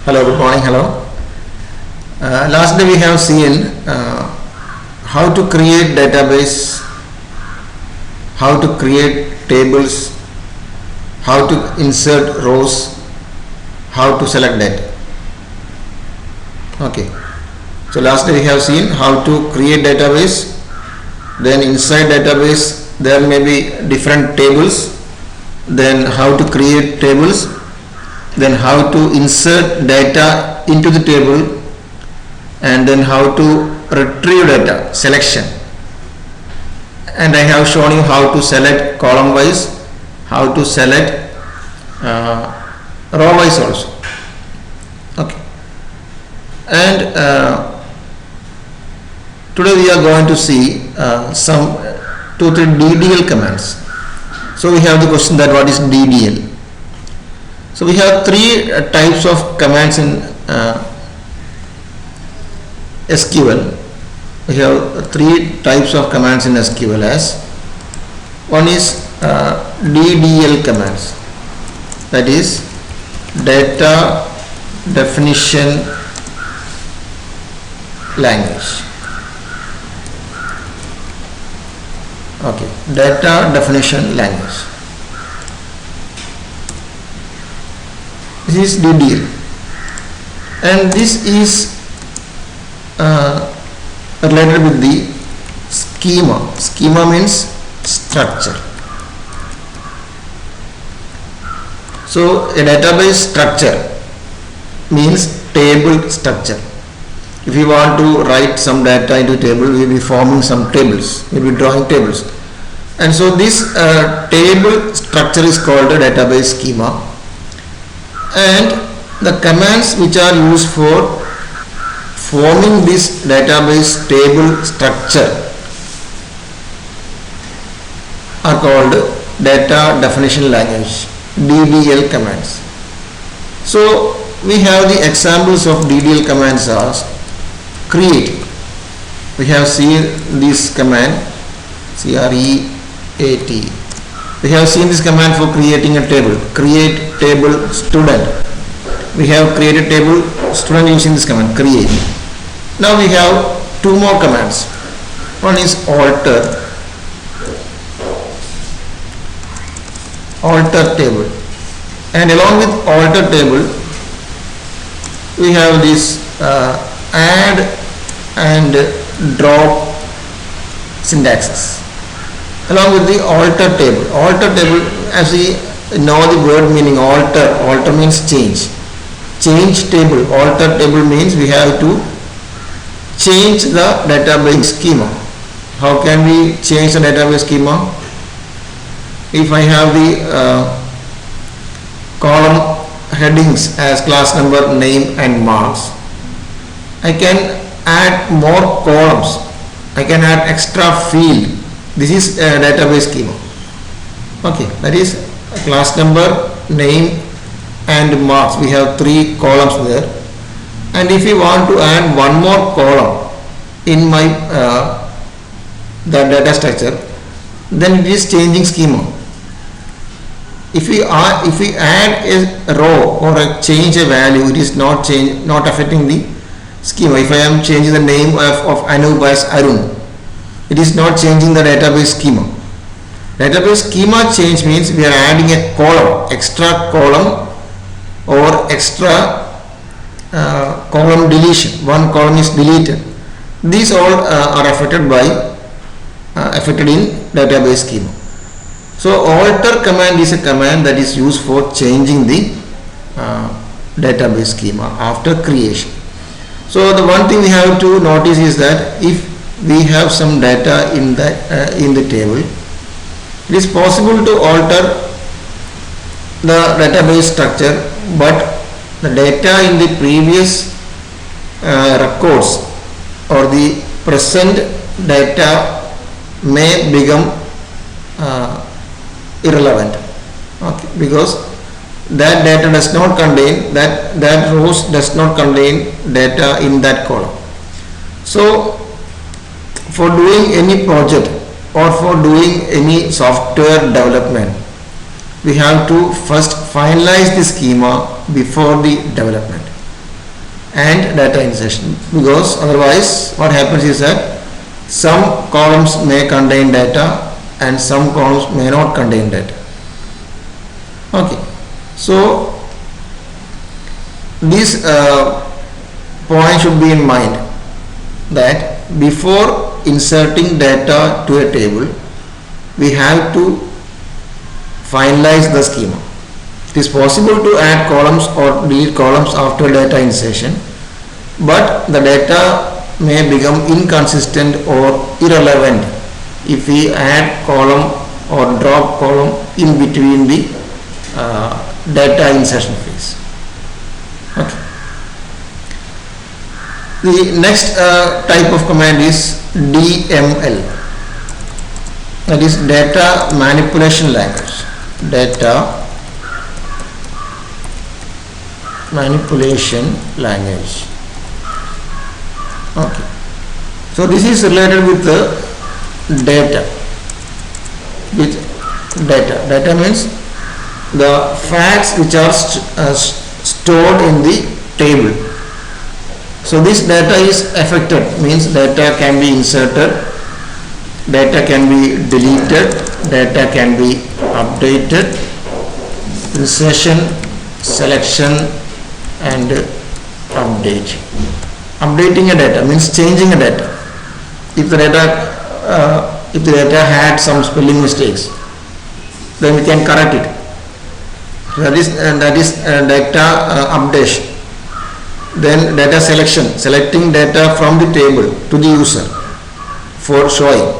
Hello, good morning. Hello. Last day we have seen how to create database, how to create tables, how to insert rows, how to select data. Okay. So last day we have seen how to create database. Then inside database there may be different tables. Then how to create tables. Then how to insert data into the table, and then how to retrieve data, selection. And I have shown you how to select column wise, how to select row wise also. Okay. And today we are going to see some 2-3 DDL commands. So we have the question that what is DDL? So we have three types of commands in SQL. We have three types of commands in SQL as one is DDL commands, that is data definition language. Okay, data definition language. This is DDL, and this is related with the schema. Schema means structure. So a database structure means table structure. If you want to write some data into a table, we will be forming some tables, we will be drawing tables, and so this table structure is called a database schema. And the commands which are used for forming this database table structure are called data definition language, DDL commands. So we have the examples of DDL commands as create. We have seen this command CREAT. We have seen this command for creating a table, create table student. We have created table student using this command, create. Now we have two more commands. One is alter table, and along with alter table we have this add and drop syntaxes. Along with the alter table, as we know the word meaning alter means change table. Alter table means we have to change the database schema. How can we change the database schema? If I have the column headings as class number, name and marks, I can add more columns, I can add extra field. This is a database schema. Okay, that is class number, name and marks. We have three columns there, and if you want to add one more column in my the data structure, then it is changing schema. If we add a row or change a value, it is not affecting the schema. If I am changing the name of Anup as Arun, it is not changing the database schema. Database schema change means we are adding a column, extra column or extra column deletion. One column is deleted. These all are affected in database schema. So alter command is a command that is used for changing the database schema after creation. So the one thing we have to notice is that if we have some data in the table, it is possible to alter the database structure, but the data in the previous records or the present data may become irrelevant. Okay, because that data does not contain that rows does not contain data in that column. So for doing any project or for doing any software development, we have to first finalize the schema before the development. and data insertion, because otherwise what happens is that some columns may contain data and some columns may not contain data. Okay, so this point should be in mind, that before inserting data to a table we have to finalize the schema. It is possible to add columns or delete columns after data insertion, but the data may become inconsistent or irrelevant if we add column or drop column in between the data insertion phase. Okay. The next type of command is DML, that is data manipulation language. Data manipulation language. Okay, so this is related with the data. Data means the facts which are stored in the table. So this data is affected, means data can be inserted, data can be deleted, data can be updated, insertion, selection and update. Updating a data means changing a data. If the data had some spelling mistakes, then we can correct it. That is data updation. Then data selection, selecting data from the table to the user for showing.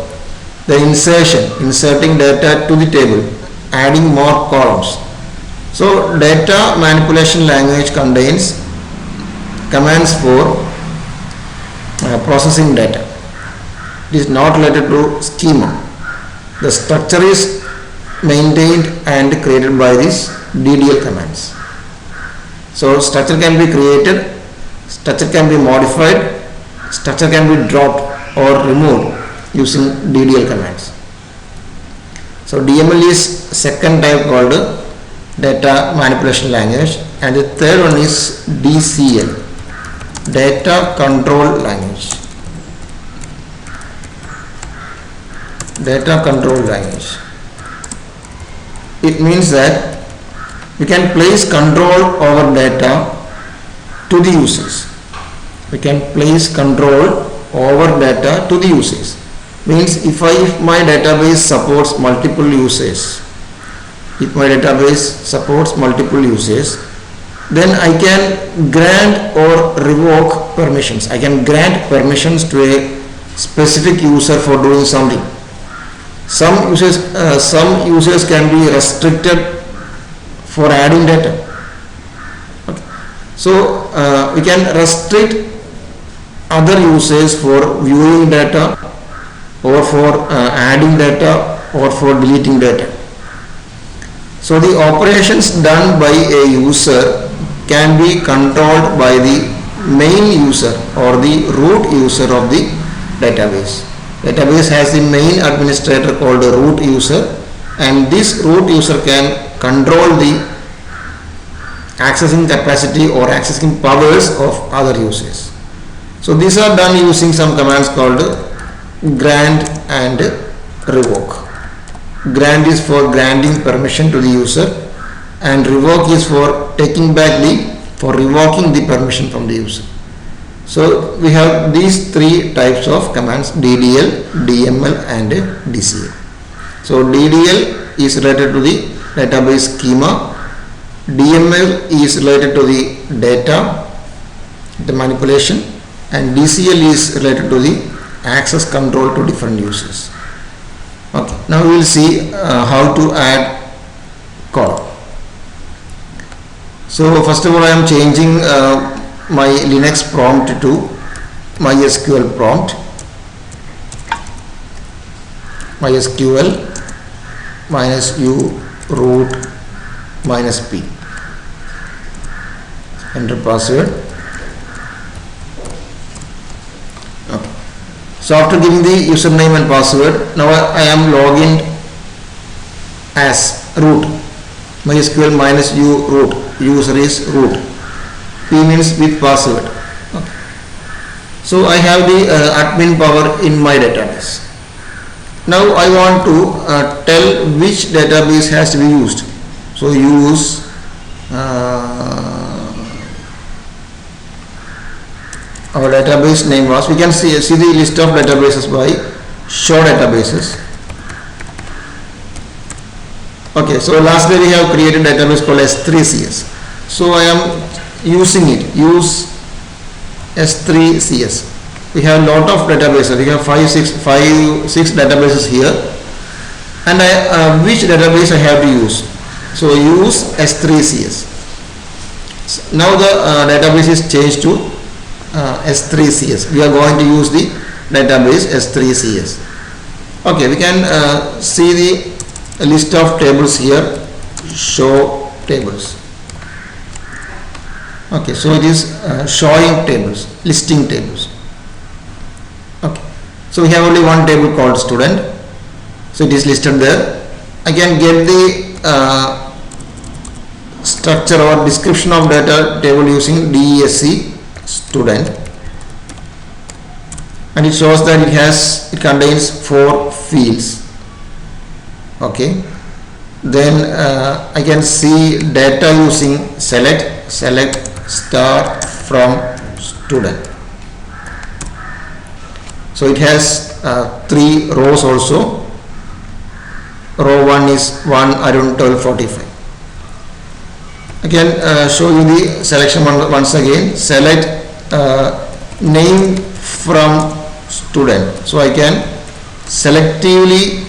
The insertion, inserting data to the table, adding more columns. So data manipulation language contains commands for processing data. It is not related to schema. The structure is maintained and created by these DDL commands. So structure can be created, structure can be modified, structure can be dropped or removed using DDL commands. So DML is second type called data manipulation language, and the third one is DCL, data control language. Data control language. It means that we can place control over data to the users. We can place control over data to the users. Means if my database supports multiple users, then I can grant or revoke permissions. I can grant permissions to a specific user for doing something. Some users can be restricted for adding data. Okay. So we can restrict other users for viewing data, or for adding data, or for deleting data. So the operations done by a user can be controlled by the main user or the root user of the database. Database has the main administrator called the root user, and this root user can control the accessing capacity or accessing powers of other users. So these are done using some commands called grant and revoke. Grant is for granting permission to the user, and revoke is for revoking the permission from the user. So we have these three types of commands: DDL, DML and DCL. So DDL is related to the database schema, DML is related to the data, the manipulation, and DCL is related to the access control to different users. Okay, now we will see how to add column. So first of all, I am changing my Linux prompt to MySQL prompt. MySQL -u root -p. Enter password. Okay. So after giving the username and password, now I am logged as root. MySQL -u root. User is root. P means with password. So I have the admin power in my database. Now I want to tell which database has to be used. So use our database name was, we can see the list of databases by show databases. Okay, so lastly we have created database called S3CS. So I am using it, use S3CS. We have lot of databases. We have 6 databases here, and which database I have to use? So use S3CS. Now the database is changed to S3CS. We are going to use the database S3CS. Okay, we can see the list of tables here. Show tables. Okay, so it is showing tables, listing tables. Okay, so we have only one table called student, so it is listed there. I can get the structure or description of data table using DESC student, and it shows that it contains 4 fields. Okay, then I can see data using select star from student. So it has 3 rows also. Row 1 is 1 Arun 1245. I can show you the selection once again. Select name from student. So I can selectively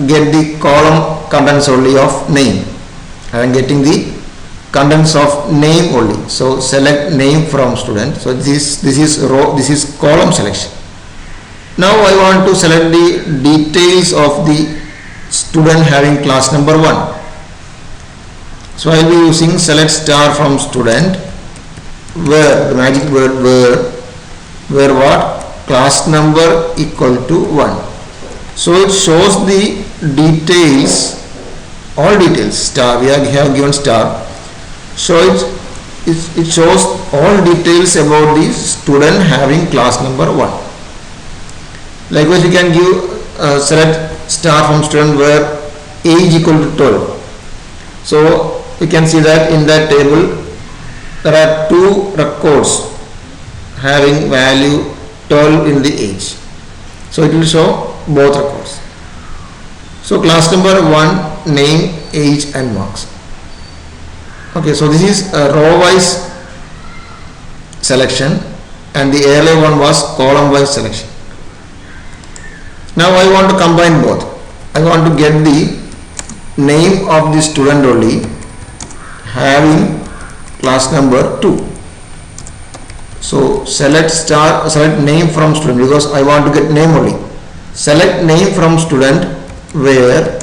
get the column contents only of name. I am getting the contents of name only. So select name from student. So this is row, this is column selection. Now I want to select the details of the student having class number 1. So I will be using select star from student, where the magic word where what? Class number equal to 1. So it shows the details, all details, star, we have given star. So it shows all details about the student having class number 1. Likewise, we can give select star from student where age equal to 12. So we can see that in that table there are 2 records having value 12 in the age. So it will show both records. So class number 1, name, age and marks. Okay, so this is a row wise selection, and the earlier one was column wise selection. Now I want to combine both. I want to get the name of the student only having class number 2. So select name from student, because I want to get name only. Select name from student where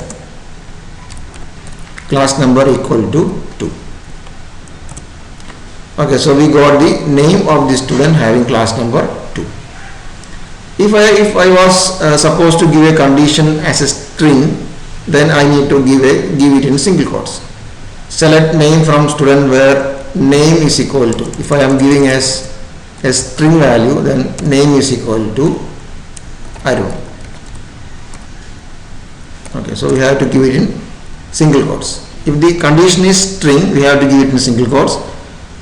class number equal to 2. Okay, so we got the name of the student having class number 2. If I was supposed to give a condition as a string, then I need to give it in single quotes. Select name from student where name is equal to, if I am giving as a string value, then name is equal to Arun. Okay, so we have to give it in single quotes. If the condition is string, we have to give it in single quotes.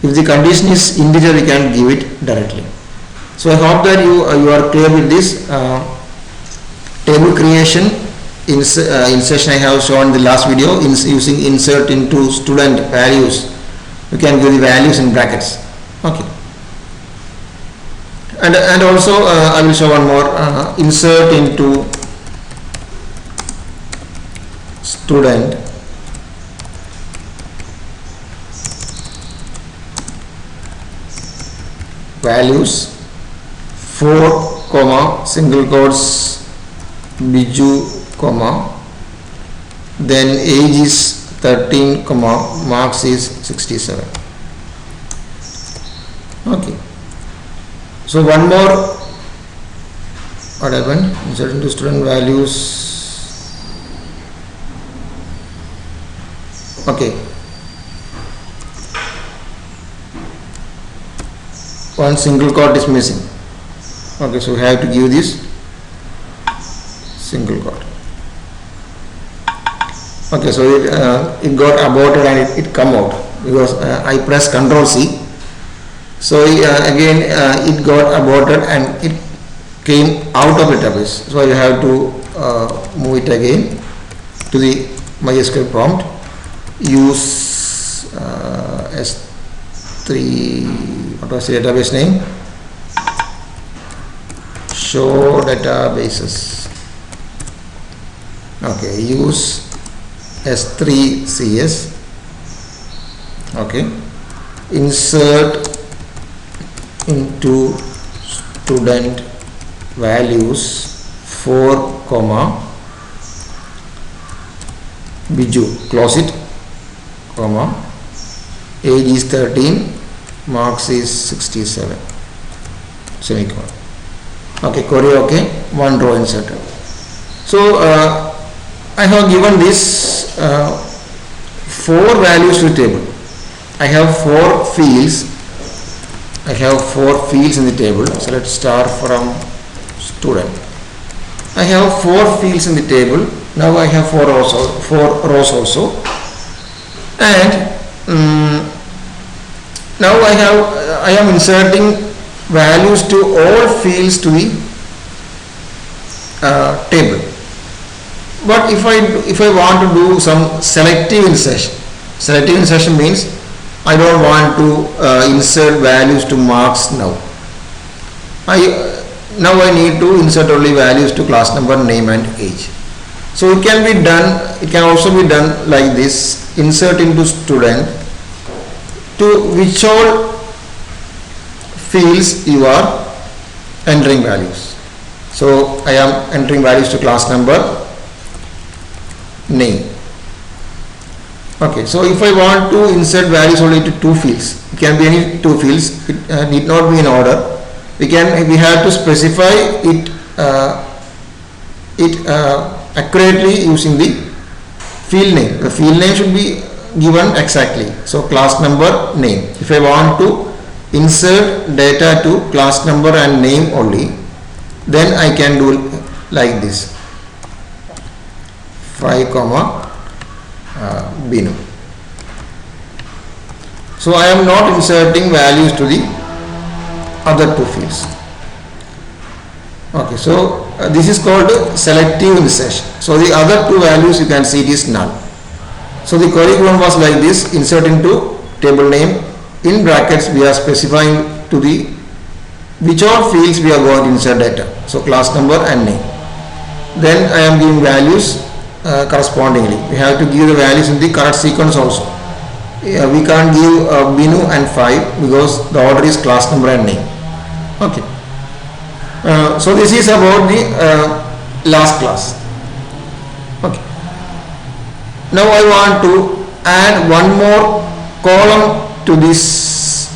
If the condition is integer, we can give it directly. So I hope that you are clear with this table creation insertion I have shown in the last video. Using insert into student values, you can give the values in brackets. Okay, and also I will show one more, insert into student values 4 comma single quotes Biju comma, then age is 13 comma marks is 67. Okay, so one more, what happened, insert into student values. Okay, one single quote is missing. Okay, so we have to give this single quote. Okay, so it got aborted and it come out because I press Ctrl C. So again it got aborted and it came out of database. So you have to move it again to the MySQL prompt. Use S3. What was the database name? Show databases. Okay, use S3 CS. Okay, insert into student values 4 comma Biju, close it, comma, age is 13, marks is 67, semicolon. Okay, query okay, one row inserted. So I have given this 4 values to the table. I have 4 fields. I have 4 fields in the table. So let's start from student. I have 4 fields in the table. Now I have 4 rows also, and now I am inserting values to all fields to the table. But if I want to do some selective insertion means I don't want to insert values to marks now. Now I need to insert only values to class number, name and age. So it can be done, it can also be done like this: insert into student, to which all fields you are entering values. So I am entering values to class number, name. Okay, so if I want to insert values only to 2 fields, it can be any 2 fields, it need not be in order. We have to specify it accurately using the field name. The field name should be given exactly. So class number, name. If I want to insert data to class number and name only, then I can do like this: 5 comma Binu. So I am not inserting values to the other 2 fields. Okay, so this is called selective insertion. So the other 2 values you can see it is null. So the query one was like this: insert into table name, in brackets we are specifying to the which all fields we are going to insert data. So class number and name. Then I am giving values correspondingly. We have to give the values in the correct sequence also. We can't give Binu and 5 because the order is class number and name. Okay. So this is about the last class. Okay. Now I want to add one more column to this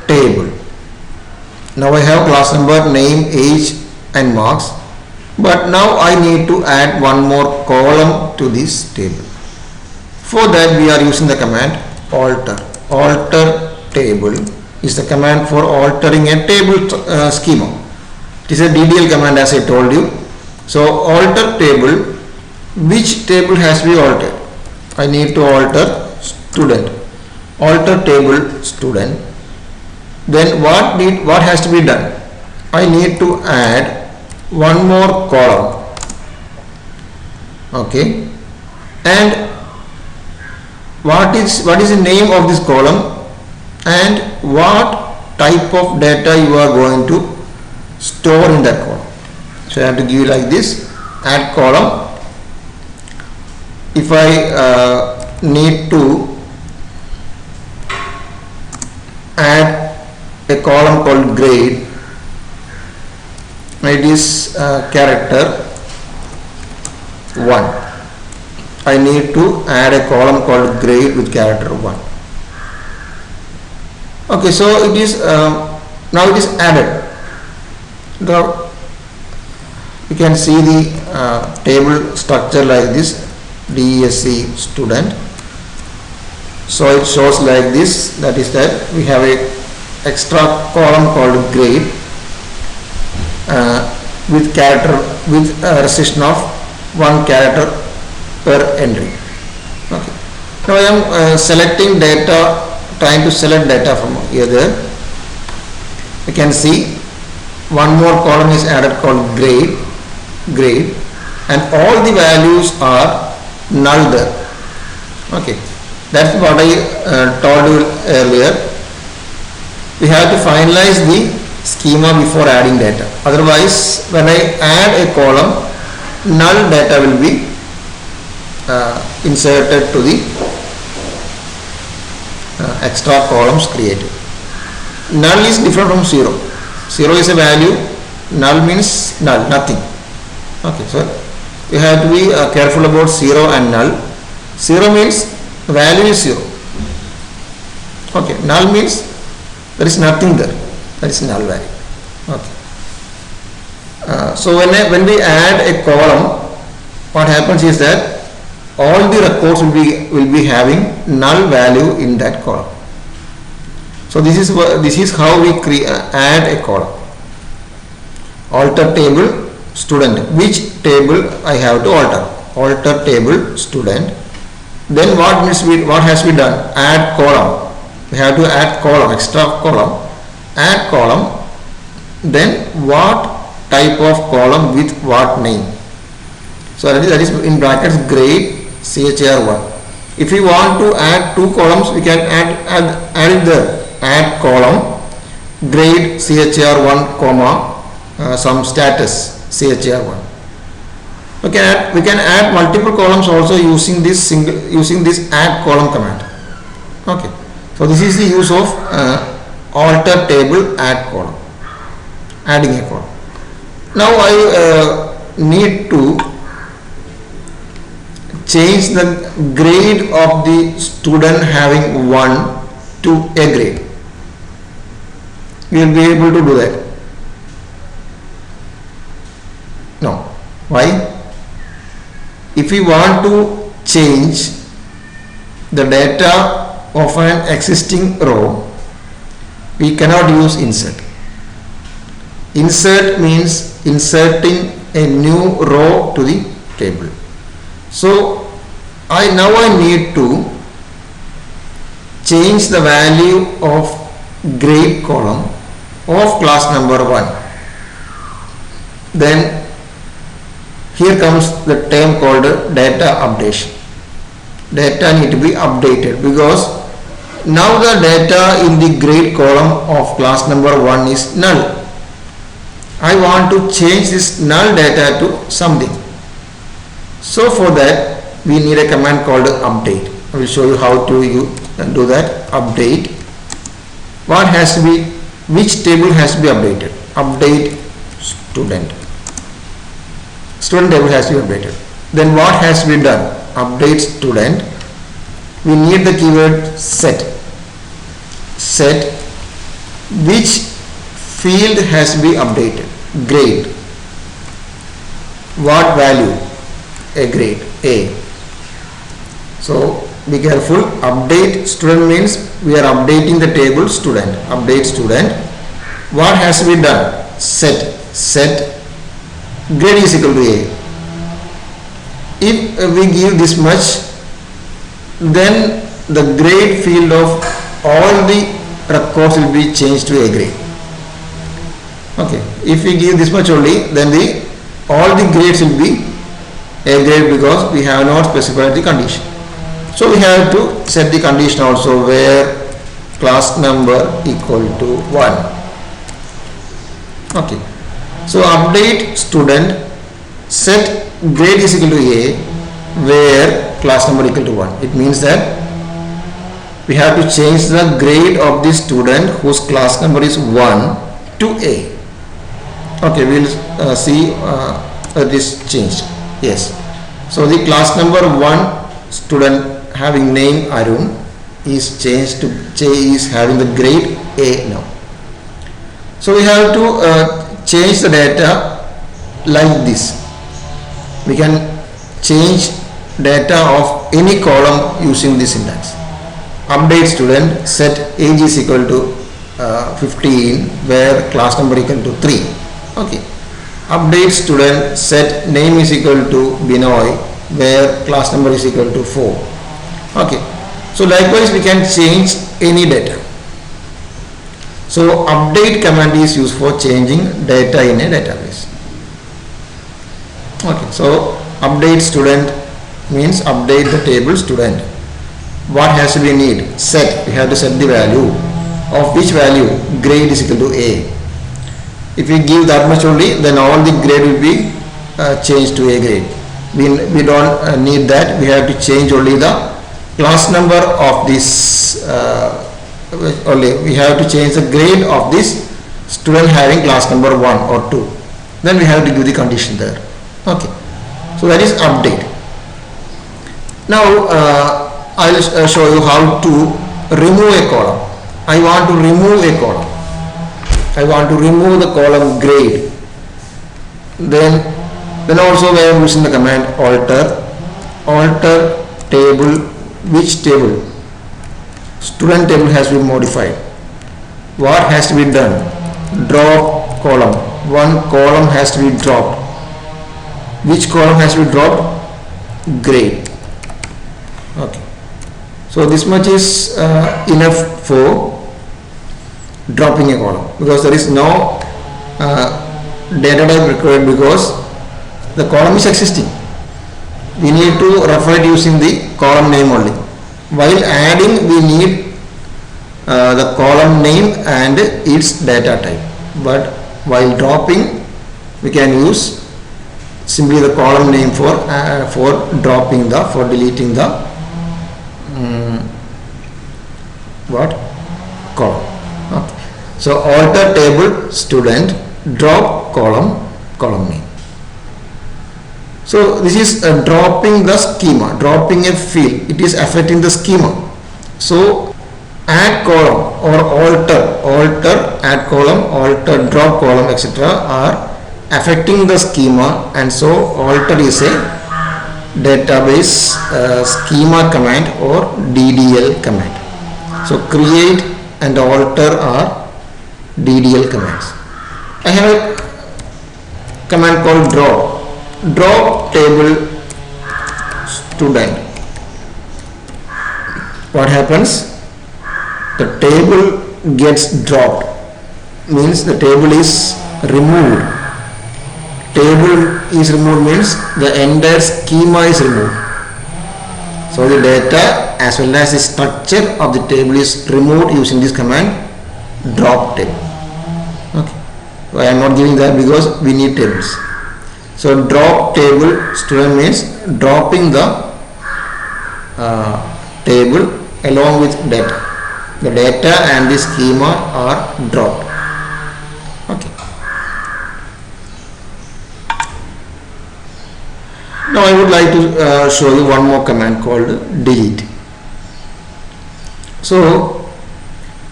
table. Now I have class number, name, age and marks, but now I need to add one more column to this table. For that we are using the command alter. Alter table is the command for altering a table schema. It is a DDL command, as I told you. So alter table, which table has to be altered? I need to alter student. Alter table student. Then what has to be done? I need to add one more column. Okay, and what is the name of this column and what type of data you are going to store in that column. So I have to give like this: add column. If I need to add a column called grade, it is character 1. I need to add a column called grade with character 1. Okay, so it is now it is added. You can see the table structure like this: DESC student. So it shows like this, that is that we have a extra column called grade with character with a restriction of 1 character per entry. Okay. Now I am selecting data, trying to select data from here. You can see one more column is added called grade, and all the values are null there. Okay, that's what I told you earlier. We have to finalize the schema before adding data. Otherwise, when I add a column, null data will be inserted to the extra columns created. Null is different from 0. 0 is a value, null means null, nothing. Okay, so we have to be careful about 0 and null. 0 means the value is 0. Okay, null means there is nothing there. That is null value. Okay. So when we add a column, what happens is that all the records will be having null value in that column. So this is how we add a column. Alter table student. Which table I have to alter? Alter table student. Then what has to be done? Add column. We have to add column, extra column. Add column. Then what type of column with what name? So that is in brackets grade chr1. If we want to add 2 columns, we can add it there. Add column grade chr1 comma some status chr1. We can add multiple columns also using this add column command. Okay, so this is the use of alter table add column, adding a column. Now I need to change the grade of the student having 1 to a grade. You will be able to do that. No. Why? If we want to change the data of an existing row, we cannot use insert. Insert means inserting a new row to the table. So now I need to change the value of grade column of class number 1. Then here comes the term called data updation. Data need to be updated because now the data in the grade column of class number 1 is null. I want to change this null data to something. So for that we need a command called update. I will show you how to do that. Update. What has to be, which table has to be updated? Update student. Student table has to be updated. Then what has to be done? Update student. We need the keyword set. Set which field has to be updated? Grade. What value? A grade, A. So be careful. Update student means we are updating the table student. Update student. What has to be done? Set grade is equal to A. If we give this much, then the grade field of all the records will be changed to A grade. Okay, if we give this much only, then all the grades will be A grade because we have not specified the condition. So we have to set the condition also where class number equal to 1. Okay, so update student, set grade is equal to A where class number equal to 1. It means that we have to change the grade of the student whose class number is 1 to A. Okay, we will see this changed. Yes, so the class number 1 student having name Arun is changed to is having the grade A now. So we have to change the data like this. We can change data of any column using this syntax. Update student, set age is equal to 15 where class number equal to 3. Okay. Update student set name is equal to Binoy where class number is equal to 4. Okay. So likewise we can change any data. So update command is used for changing data in a database. Okay. So update student means update the table student. What has to be need? Set. We have to set the value. Of which value? Grade is equal to A. If we give that much only, then all the grade will be changed to A grade. We don't need that. We have to change only the class number of this only. We have to change the grade of this student having class number 1 or 2. Then we have to give the condition there. Okay. So that is update. Now I will show you how to remove a column. I want to remove a column. I want to remove the column grade. Then also we are using the command alter table. Which table? Student table has been modified. What has to be done? Drop column. One column has to be dropped. Which column has to be dropped? Grade. Okay. So this much is enough for dropping a column, because there is no data type required, because the column is existing. We need to refer it using the column name only. While adding, we need the column name and its data type, but while dropping we can use simply the column name for deleting the column. Okay. So alter table student, drop column name. So this is dropping the schema, dropping a field. It is affecting the schema. So add column or alter, add column, alter, drop column, etc. are affecting the schema, and so alter is a database schema command or DDL command. So create and alter are DDL commands. I have a command called drop table student. What happens? The table gets dropped, means the table is removed. Table is removed means the entire schema is removed. So the data as well as the structure of the table is removed using this command drop table. Okay. So I am not giving that because we need tables. So drop table student means dropping the table along with data. The data and the schema are dropped. Okay. Now I would like to show you one more command called delete. So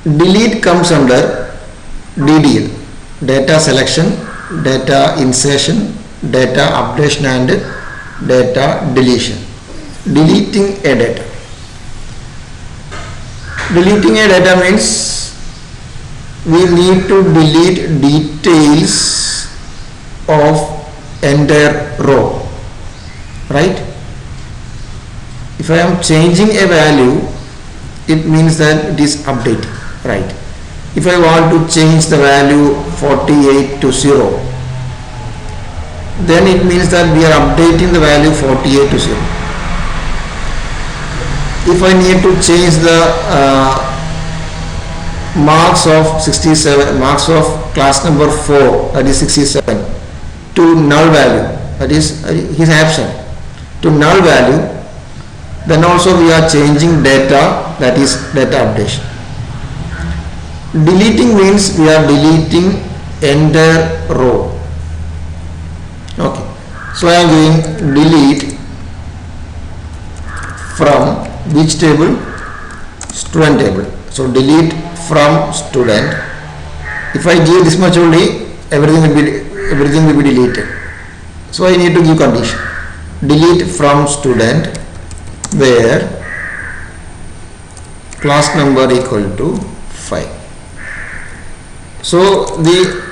delete comes under DDL, data selection, data insertion, data updation and data deletion. Deleting a data. Deleting a data means we need to delete details of entire row, right? If I am changing a value, it means that it is updating, right? If I want to change the value 48 to 0, then it means that we are updating the value 48 to 0. If I need to change the marks of 67, marks of class number 4, that is 67, to null value, that is his absent, to null value, then also we are changing data, that is data updation. Deleting means we are deleting entire row. Okay, so I am doing delete from which table? Student table. So delete from student. If I give this much only, everything will be deleted. So I need to give condition. Delete from student where class number equal to 5. So the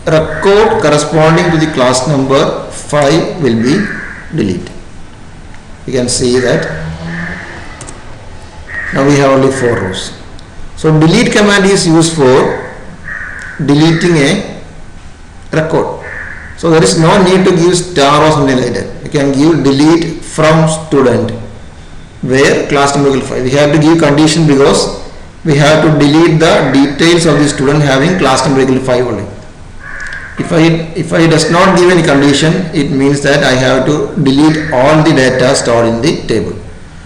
record corresponding to the class number 5 will be deleted. You can see that now we have only 4 rows. So delete command is used for deleting a record. So there is no need to give star or something like that. You can give delete from student where class number equal 5. We have to give condition because we have to delete the details of the student having class number equal 5 only. If I does not give any condition, it means that I have to delete all the data stored in the table.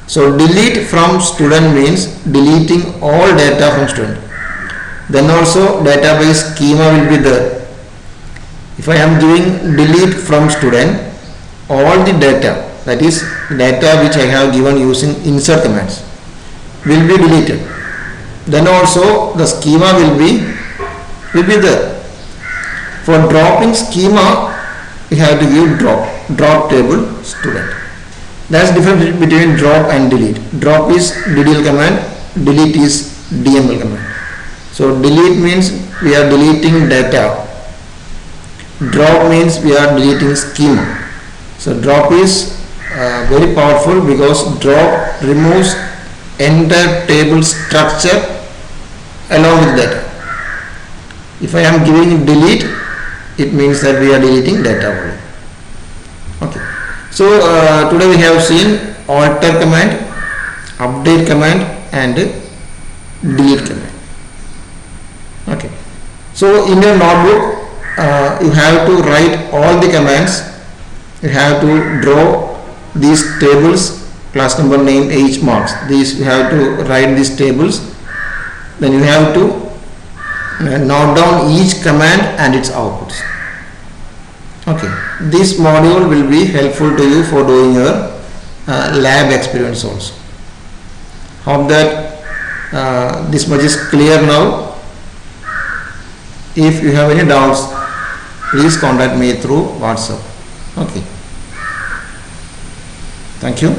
So delete from student means deleting all data from student. Then also database schema will be there. If I am giving delete from student, all the data, that is data which I have given using insert commands, will be deleted. Then also the schema will be there. For dropping schema, you have to give drop table student. That's difference between drop and delete. Drop is DDL command, delete is DML command. So delete means we are deleting data. Drop means we are deleting schema. So drop is very powerful because drop removes entire table structure along with data. If I am giving delete, it means that we are deleting data only. Okay. So today we have seen alter command, update command and delete command. Okay. So in your notebook you have to write all the commands. You have to draw these tables, class number, name, age, marks. These you have to write these tables. Then you have to note down each command and its outputs. Okay, this module will be helpful to you for doing your lab experience also. Hope that this much is clear now. If you have any doubts, please contact me through WhatsApp. Okay, thank you.